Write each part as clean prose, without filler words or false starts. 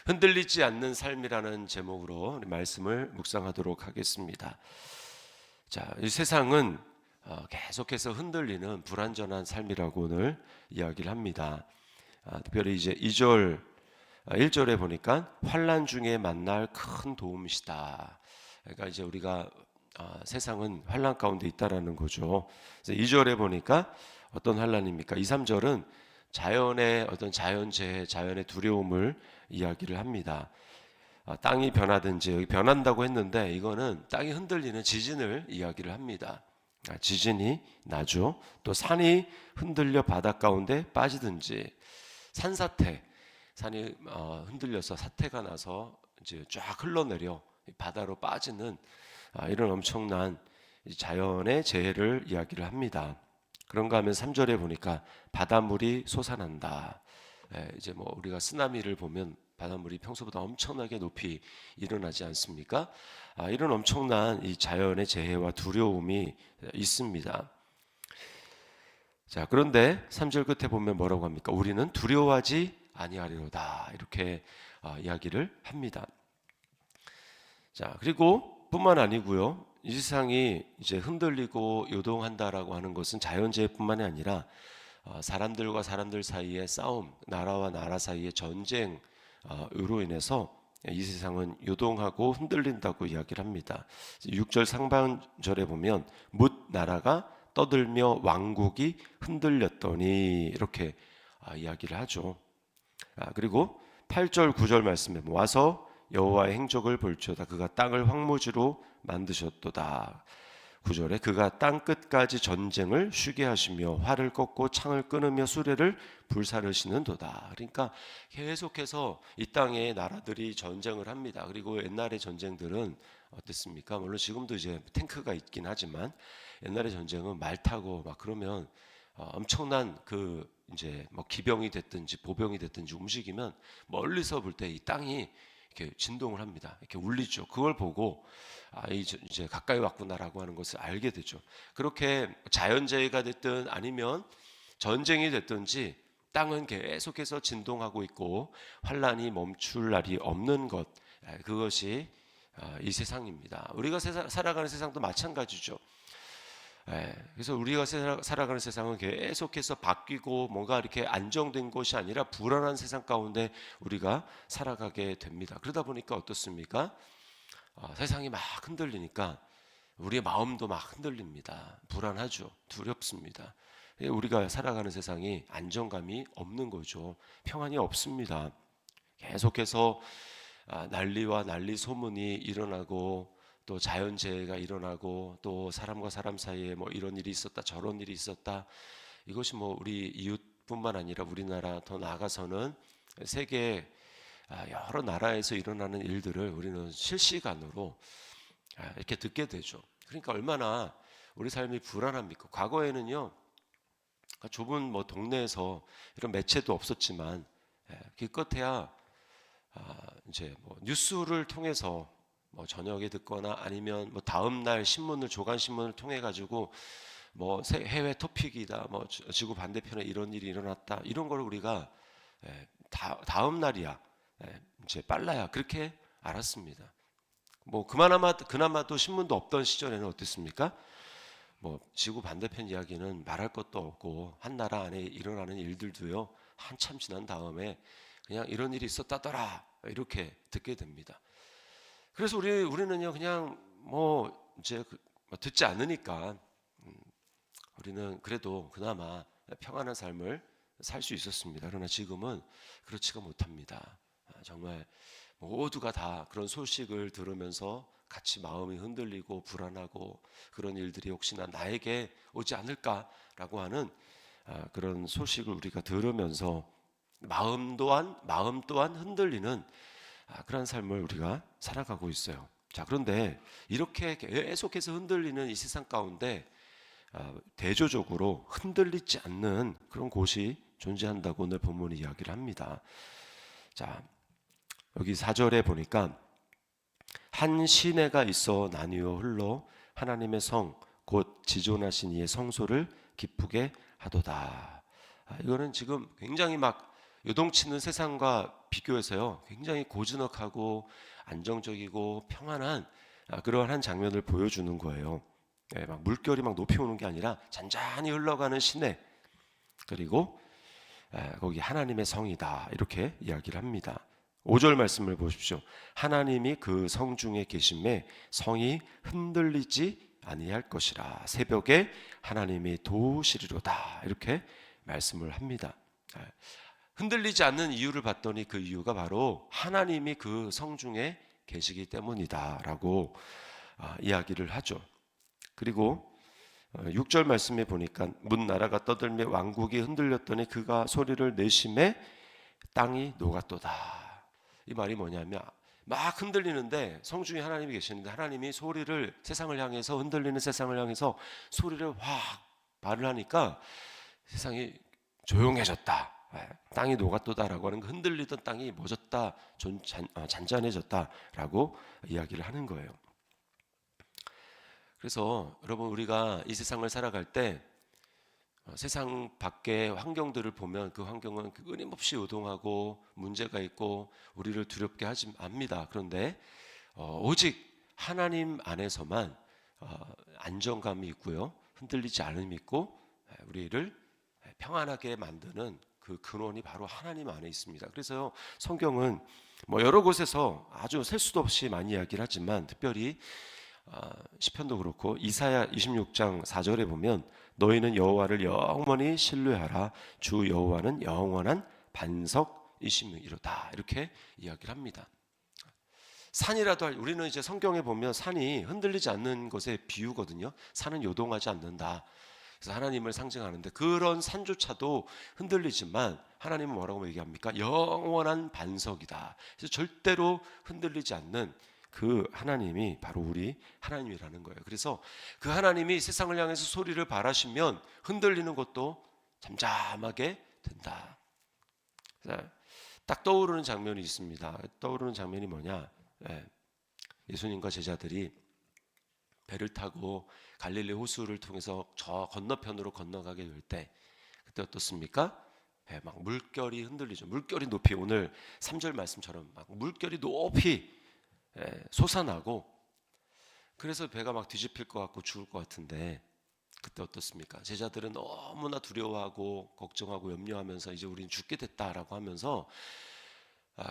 흔들리지 않는 삶이라는 제목으로 우리 말씀을 묵상하도록 하겠습니다. 자, 이 세상은 계속해서 흔들리는 불완전한 삶이라고 오늘 이야기를 합니다. 특별히 이제 2절, 1절에 보니까 환난 중에 만날 큰 도움이시다. 그러니까 이제 우리가 세상은 환난 가운데 있다라는 거죠. 그래서 2절에 보니까 어떤 환난입니까? 2, 3절은 자연의 어떤 자연재해, 자연의 두려움을 이야기를 합니다. 땅이 변하든지, 여기 변한다고 했는데 이거는 땅이 흔들리는 지진을 이야기를 합니다. 지진이 나죠. 또 산이 흔들려 바닷 가운데 빠지든지, 산사태, 산이 흔들려서 사태가 나서 이제 쫙 흘러내려 바다로 빠지는 이런 엄청난 자연의 재해를 이야기를 합니다. 그런가 하면 3절에 보니까 바닷물이 솟아난다. 이제 뭐 우리가 쓰나미를 보면 바닷물이 평소보다 엄청나게 높이 일어나지 않습니까? 이런 엄청난 이 자연의 재해와 두려움이 있습니다. 자, 그런데 3절 끝에 보면 뭐라고 합니까? 우리는 두려워하지 아니하리로다. 이렇게 이야기를 합니다. 자, 그리고 뿐만 아니고요. 이 세상이 이제 흔들리고 요동한다라고 하는 것은 자연재해뿐만이 아니라 사람들과 사람들 사이의 싸움, 나라와 나라 사이의 전쟁으로 인해서 이 세상은 요동하고 흔들린다고 이야기를 합니다. 6절 상반절에 보면 뭇 나라가 떠들며 왕국이 흔들렸더니 이렇게 이야기를 하죠. 그리고 8절 9절 말씀에 와서 여호와의 행적을 볼지어다. 그가 땅을 황무지로 만드셨도다. 9절에 그가 땅 끝까지 전쟁을 쉬게 하시며 활을 꺾고 창을 끊으며 수레를 불사르시는도다. 그러니까 계속해서 이 땅에 나라들이 전쟁을 합니다. 그리고 옛날의 전쟁들은 어땠습니까? 물론 지금도 이제 탱크가 있긴 하지만 옛날의 전쟁은 말 타고 막 그러면 엄청난 그 이제 뭐 기병이 됐든지 보병이 됐든지 움직이면 멀리서 볼 때 이 땅이 이렇게 진동을 합니다. 이렇게 울리죠. 그걸 보고 이제 가까이 왔구나라고 하는 것을 알게 되죠. 그렇게 자연재해가 됐든 아니면 전쟁이 됐든지 땅은 계속해서 진동하고 있고 환란이 멈출 날이 없는 것, 그것이 이 세상입니다. 우리가 살아가는 세상도 마찬가지죠. 그래서 우리가 살아가는 세상은 계속해서 바뀌고 뭔가 이렇게 안정된 것이 아니라 불안한 세상 가운데 우리가 살아가게 됩니다. 그러다 보니까 어떻습니까? 세상이 막 흔들리니까 우리의 마음도 막 흔들립니다. 불안하죠. 두렵습니다. 우리가 살아가는 세상이 안정감이 없는 거죠. 평안이 없습니다. 계속해서 난리와 난리 소문이 일어나고 또 자연재해가 일어나고 또 사람과 사람 사이에 뭐 이런 일이 있었다 저런 일이 있었다. 이것이 뭐 우리 이웃뿐만 아니라 우리나라 더 나아가서는 세계 여러 나라에서 일어나는 일들을 우리는 실시간으로 이렇게 듣게 되죠. 그러니까 얼마나 우리 삶이 불안합니까? 과거에는요, 좁은 뭐 동네에서 이런 매체도 없었지만 기껏해야 이제 뭐 뉴스를 통해서 뭐 저녁에 듣거나 아니면 뭐 다음 날 신문을 조간 신문을 통해 가지고 뭐 해외 토픽이다, 뭐 지구 반대편에 이런 일이 일어났다, 이런 걸 우리가 다음 날이야, 이제 빨라야 그렇게 알았습니다. 뭐 그나마도 신문도 없던 시절에는 어땠습니까? 뭐 지구 반대편 이야기는 말할 것도 없고 한 나라 안에 일어나는 일들도요 한참 지난 다음에 그냥 이런 일이 있었다더라 이렇게 듣게 됩니다. 그래서 우리는요 그냥 뭐 이제 뭐 듣지 않으니까 우리는 그래도 그나마 평안한 삶을 살 수 있었습니다. 그러나 지금은 그렇지가 못합니다. 정말 모두가 다 그런 소식을 들으면서 같이 마음이 흔들리고 불안하고 그런 일들이 혹시나 나에게 오지 않을까라고 하는 그런 소식을 우리가 들으면서 마음 또한 흔들리는 그런 삶을 우리가 살아가고 있어요. 자, 그런데 이렇게 계속해서 흔들리는 이 세상 가운데 대조적으로 흔들리지 않는 그런 곳이 존재한다고 오늘 본문이 이야기를 합니다. 자, 여기 4절에 보니까 한 시내가 있어 나뉘어 흘러 하나님의 성 곧 지존하신 이의 성소를 기쁘게 하도다. 이거는 지금 굉장히 막 요동치는 세상과 비교해서요 굉장히 고즈넉하고 안정적이고 평안한 그러한 한 장면을 보여주는 거예요. 막 물결이 막 높이 오는 게 아니라 잔잔히 흘러가는 시내, 그리고 거기 하나님의 성이다 이렇게 이야기를 합니다. 5절 말씀을 보십시오. 하나님이 그 성 중에 계심에 성이 흔들리지 아니할 것이라. 새벽에 하나님이 도우시리로다 이렇게 말씀을 합니다. 흔들리지 않는 이유를 봤더니 그 이유가 바로 하나님이 그 성 중에 계시기 때문이다라고 이야기를 하죠. 그리고 6절 말씀에 보니까 문 나라가 떠들며 왕국이 흔들렸더니 그가 소리를 내심에 땅이 녹았도다. 이 말이 뭐냐면 막 흔들리는데 성중에 하나님이 계시는데 하나님이 소리를 세상을 향해서 흔들리는 세상을 향해서 소리를 확 발을 하니까 세상이 조용해졌다. 땅이 녹았도다라고 하는 그 흔들리던 땅이 멎었다, 잔잔해졌다라고 이야기를 하는 거예요. 그래서 여러분 우리가 이 세상을 살아갈 때 세상 밖의 환경들을 보면 그 환경은 끊임없이 요동하고 문제가 있고 우리를 두렵게 하지 않습니다. 그런데 오직 하나님 안에서만 안정감이 있고요, 흔들리지 않음이 있고 우리를 평안하게 만드는 그 근원이 바로 하나님 안에 있습니다. 그래서요 성경은 뭐 여러 곳에서 아주 셀 수도 없이 많이 이야기를 하지만 특별히 시편도 그렇고 이사야 26장 4절에 보면 너희는 여호와를 영원히 신뢰하라. 주 여호와는 영원한 반석이시미로다 이렇게 이야기를 합니다. 산이라도 우리는 이제 성경에 보면 산이 흔들리지 않는 것의 비유거든요. 산은 요동하지 않는다. 그래서 하나님을 상징하는데 그런 산조차도 흔들리지만 하나님은 뭐라고 얘기합니까? 영원한 반석이다. 그래서 절대로 흔들리지 않는 그 하나님이 바로 우리 하나님이라는 거예요. 그래서 그 하나님이 세상을 향해서 소리를 발하시면 흔들리는 것도 잠잠하게 된다. 딱 떠오르는 장면이 있습니다. 떠오르는 장면이 뭐냐? 예수님과 제자들이 배를 타고 갈릴리 호수를 통해서 저 건너편으로 건너가게 될 때 그때 어떻습니까? 막 물결이 흔들리죠. 물결이 높이, 오늘 3절 말씀처럼 막 물결이 높이 솟아나고 그래서 배가 막 뒤집힐 것 같고 죽을 것 같은데 그때 어떻습니까? 제자들은 너무나 두려워하고 걱정하고 염려하면서 이제 우리는 죽게 됐다라고 하면서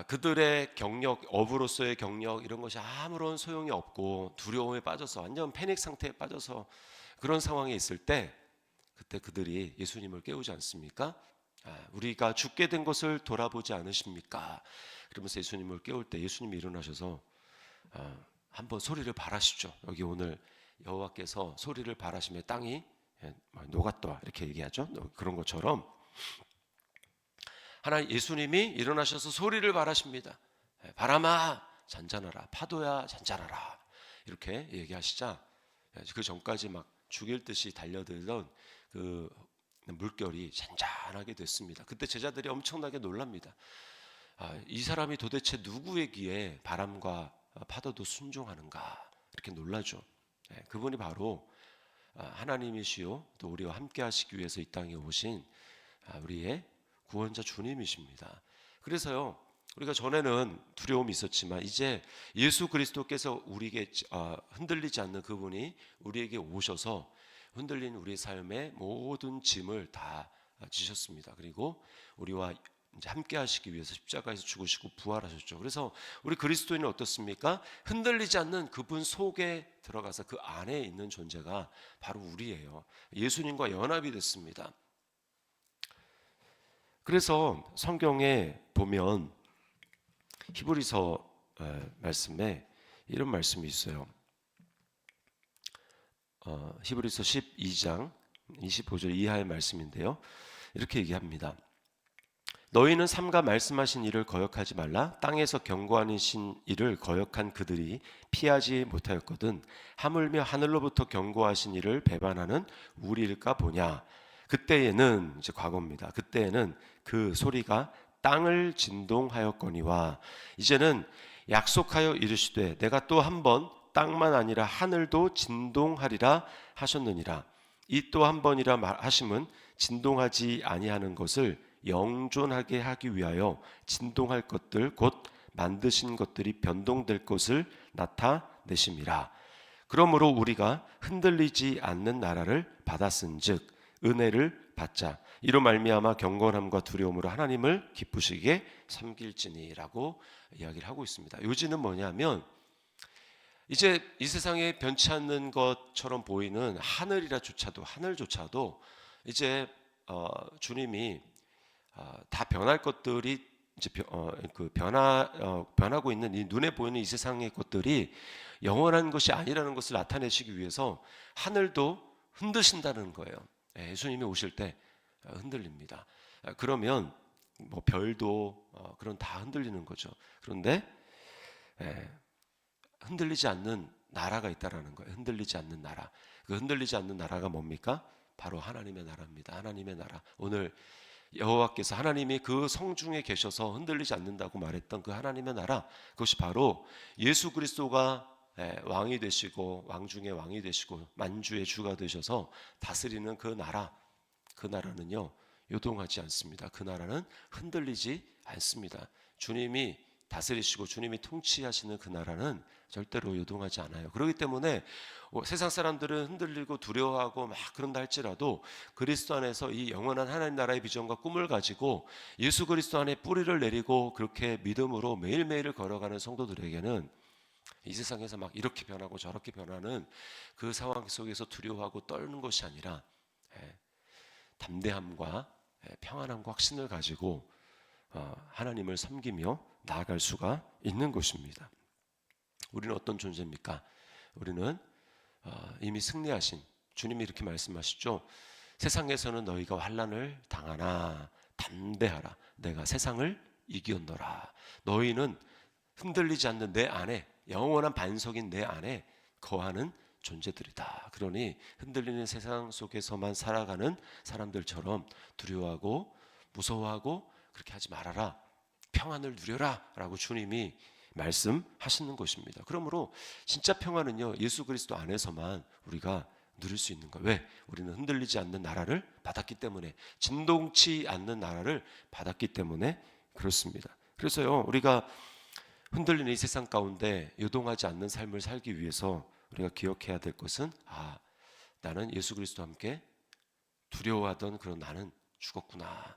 그들의 경력, 어부로서의 경력 이런 것이 아무런 소용이 없고 두려움에 빠져서 완전 패닉 상태에 빠져서 그런 상황에 있을 때 그때 그들이 예수님을 깨우지 않습니까? 우리가 죽게 된 것을 돌아보지 않으십니까? 그러면서 예수님을 깨울 때 예수님이 일어나셔서 한번 소리를 발하시죠. 여기 오늘 여호와께서 소리를 발하시며 땅이 녹았다 이렇게 얘기하죠. 그런 것처럼 하나님 예수님이 일어나셔서 소리를 발하십니다. 바람아 잔잔하라, 파도야 잔잔하라 이렇게 얘기하시자 그 전까지 막 죽일 듯이 달려들던 그 물결이 잔잔하게 됐습니다. 그때 제자들이 엄청나게 놀랍니다. 이 사람이 도대체 누구에게 바람과 파도도 순종하는가 이렇게 놀라죠. 그분이 바로 하나님이시요 또 우리와 함께 하시기 위해서 이 땅에 오신 우리의 구원자 주님이십니다. 그래서요 우리가 전에는 두려움이 있었지만 이제 예수 그리스도께서 우리에게 흔들리지 않는 그분이 우리에게 오셔서 흔들린 우리 삶의 모든 짐을 다 지셨습니다. 그리고 우리와 이제 함께 하시기 위해서 십자가에서 죽으시고 부활하셨죠. 그래서 우리 그리스도인은 어떻습니까? 흔들리지 않는 그분 속에 들어가서 그 안에 있는 존재가 바로 우리예요. 예수님과 연합이 됐습니다. 그래서 성경에 보면 히브리서 말씀에 이런 말씀이 있어요. 히브리서 12장 25절 이하의 말씀인데요. 이렇게 얘기합니다. 너희는 삼가 말씀하신 일을 거역하지 말라. 땅에서 경고하신 일을 거역한 그들이 피하지 못하였거든 하물며 하늘로부터 경고하신 일을 배반하는 우리일까 보냐. 그때에는 이제 과거입니다. 그때에는 그 소리가 땅을 진동하였거니와 이제는 약속하여 이르시되 내가 또 한 번 땅만 아니라 하늘도 진동하리라 하셨느니라. 이 또 한 번이라 하심은 진동하지 아니하는 것을 영존하게 하기 위하여 진동할 것들 곧 만드신 것들이 변동될 것을 나타내심이라. 그러므로 우리가 흔들리지 않는 나라를 받았은즉 은혜를 받자. 이로 말미암아 경건함과 두려움으로 하나님을 기쁘시게 섬길지니라고 이야기를 하고 있습니다. 요지는 뭐냐면 이제 이 세상에 변치 않는 것처럼 보이는 하늘조차도 이제 주님이 다 변할 것들이 이제 변하고 있는 이 눈에 보이는 이 세상의 것들이 영원한 것이 아니라는 것을 나타내시기 위해서 하늘도 흔드신다는 거예요. 예수님이 오실 때 흔들립니다. 그러면 뭐 별도 그런 다 흔들리는 거죠. 그런데 흔들리지 않는 나라가 있다라는 거예요. 흔들리지 않는 나라. 그 흔들리지 않는 나라가 뭡니까? 바로 하나님의 나라입니다. 하나님의 나라. 오늘 여호와께서 하나님이 그 성중에 계셔서 흔들리지 않는다고 말했던 그 하나님의 나라, 그것이 바로 예수 그리스도가 왕이 되시고 왕 중에 왕이 되시고 만주의 주가 되셔서 다스리는 그 나라. 그 나라는요 요동하지 않습니다. 그 나라는 흔들리지 않습니다. 주님이 다스리시고 주님이 통치하시는 그 나라는 절대로 요동하지 않아요. 그렇기 때문에 세상 사람들은 흔들리고 두려워하고 막 그런다 할지라도 그리스도 안에서 이 영원한 하나님 나라의 비전과 꿈을 가지고 예수 그리스도 안에 뿌리를 내리고 그렇게 믿음으로 매일매일을 걸어가는 성도들에게는 이 세상에서 막 이렇게 변하고 저렇게 변하는 그 상황 속에서 두려워하고 떨는 것이 아니라 담대함과 평안함과 확신을 가지고 하나님을 섬기며 나아갈 수가 있는 것입니다. 우리는 어떤 존재입니까? 우리는 이미 승리하신 주님이 이렇게 말씀하시죠. 세상에서는 너희가 환난을 당하나 담대하라. 내가 세상을 이기었노라. 너희는 흔들리지 않는 내 안에 영원한 반석인 내 안에 거하는 존재들이다. 그러니 흔들리는 세상 속에서만 살아가는 사람들처럼 두려워하고 무서워하고 그렇게 하지 말아라. 평안을 누려라 라고 주님이 말씀하시는 것입니다. 그러므로 진짜 평안은요 예수 그리스도 안에서만 우리가 누릴 수 있는 거예요. 왜? 우리는 흔들리지 않는 나라를 받았기 때문에, 진동치 않는 나라를 받았기 때문에 그렇습니다. 그래서요 우리가 흔들리는 이 세상 가운데 요동하지 않는 삶을 살기 위해서 우리가 기억해야 될 것은 나는 예수 그리스도와 함께 두려워하던 그런 나는 죽었구나.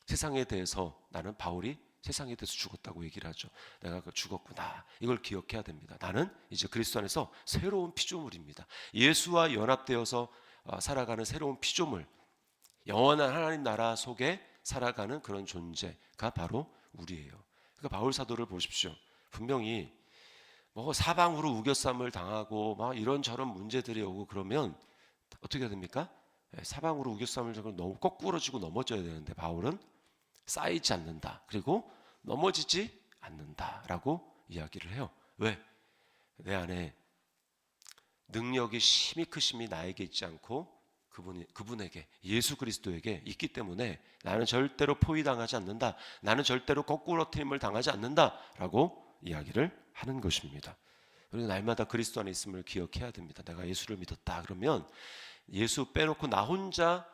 세상에 대해서 나는 바울이 세상에 대해서 죽었다고 얘기를 하죠. 내가 죽었구나. 이걸 기억해야 됩니다. 나는 이제 그리스도 안에서 새로운 피조물입니다. 예수와 연합되어서 살아가는 새로운 피조물, 영원한 하나님 나라 속에 살아가는 그런 존재가 바로 우리예요. 그러니까 바울 사도를 보십시오. 분명히 뭐 사방으로 우겨쌈을 당하고 막 이런저런 문제들이 오고 그러면 어떻게 해야 됩니까? 사방으로 우겨쌈을 당하고 너무 거꾸러지고 넘어져야 되는데 바울은 쌓이지 않는다. 그리고 넘어지지 않는다라고 이야기를 해요. 왜? 내 안에 능력이 힘이 크심이 나에게 있지 않고 그분에게 예수 그리스도에게 있기 때문에 나는 절대로 포위당하지 않는다. 나는 절대로 거꾸러뜨림을 당하지 않는다라고 이야기를 하는 것입니다. 그리고 날마다 그리스도 안에 있음을 기억해야 됩니다. 내가 예수를 믿었다 그러면 예수 빼놓고 나 혼자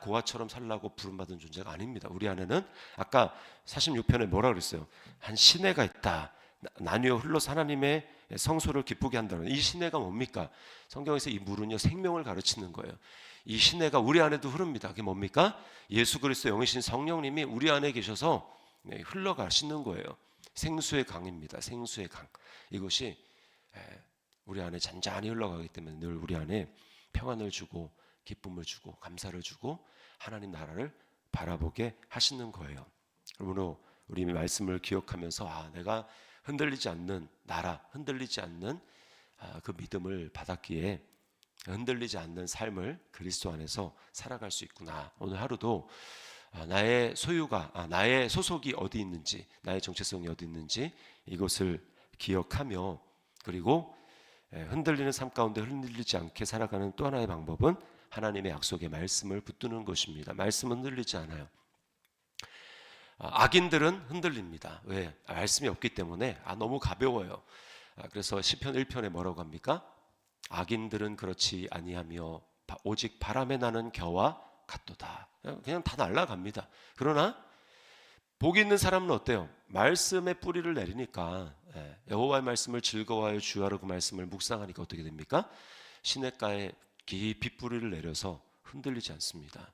고아처럼 살라고 부름받은 존재가 아닙니다. 우리 안에는 아까 46편에 뭐라 그랬어요? 한 시내가 있다. 나뉘어 흘러서 하나님의 성소를 기쁘게 한다는 이 시내가 뭡니까? 성경에서 이 물은요 생명을 가르치는 거예요. 이 시내가 우리 안에도 흐릅니다. 그게 뭡니까? 예수 그리스도 영이신 성령님이 우리 안에 계셔서 흘러가시는 거예요. 생수의 강입니다. 생수의 강. 이것이 우리 안에 잔잔히 흘러가기 때문에 늘 우리 안에 평안을 주고 기쁨을 주고 감사를 주고 하나님 나라를 바라보게 하시는 거예요. 그러므로 우리 말씀을 기억하면서 내가 흔들리지 않는 나라, 흔들리지 않는 그 믿음을 받았기에 흔들리지 않는 삶을 그리스도 안에서 살아갈 수 있구나. 오늘 하루도 나의 소유가, 나의 소속이 어디 있는지, 나의 정체성이 어디 있는지 이것을 기억하며 그리고 흔들리는 삶 가운데 흔들리지 않게 살아가는 또 하나의 방법은 하나님의 약속의 말씀을 붙드는 것입니다. 말씀은 흔들리지 않아요. 악인들은 흔들립니다. 왜? 말씀이 없기 때문에 너무 가벼워요. 그래서 시편 1편에 뭐라고 합니까? 악인들은 그렇지 아니하며 오직 바람에 나는 겨와 같도다. 그냥 다 날아갑니다. 그러나 복 있는 사람은 어때요? 말씀의 뿌리를 내리니까 여호와의 말씀을 즐거워하여 주야로 그 말씀을 묵상하니까 어떻게 됩니까? 시냇가에 깊이 뿌리를 내려서 흔들리지 않습니다.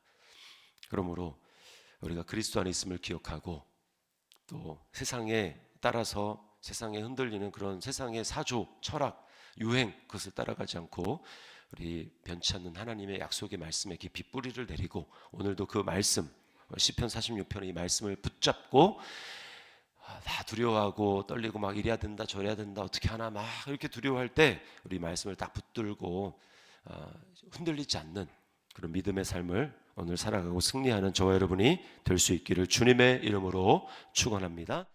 그러므로 우리가 그리스도 안에 있음을 기억하고 또 세상에 따라서 세상에 흔들리는 그런 세상의 사조, 철학, 유행 그것을 따라가지 않고 우리 변치 않는 하나님의 약속의 말씀에 깊이 뿌리를 내리고 오늘도 그 말씀 시편 46편의 이 말씀을 붙잡고 다 두려워하고 떨리고 막 이래야 된다 저래야 된다 어떻게 하나 막 이렇게 두려워할 때 우리 말씀을 딱 붙들고 흔들리지 않는 그런 믿음의 삶을 오늘 살아가고 승리하는 저와 여러분이 될 수 있기를 주님의 이름으로 축원합니다.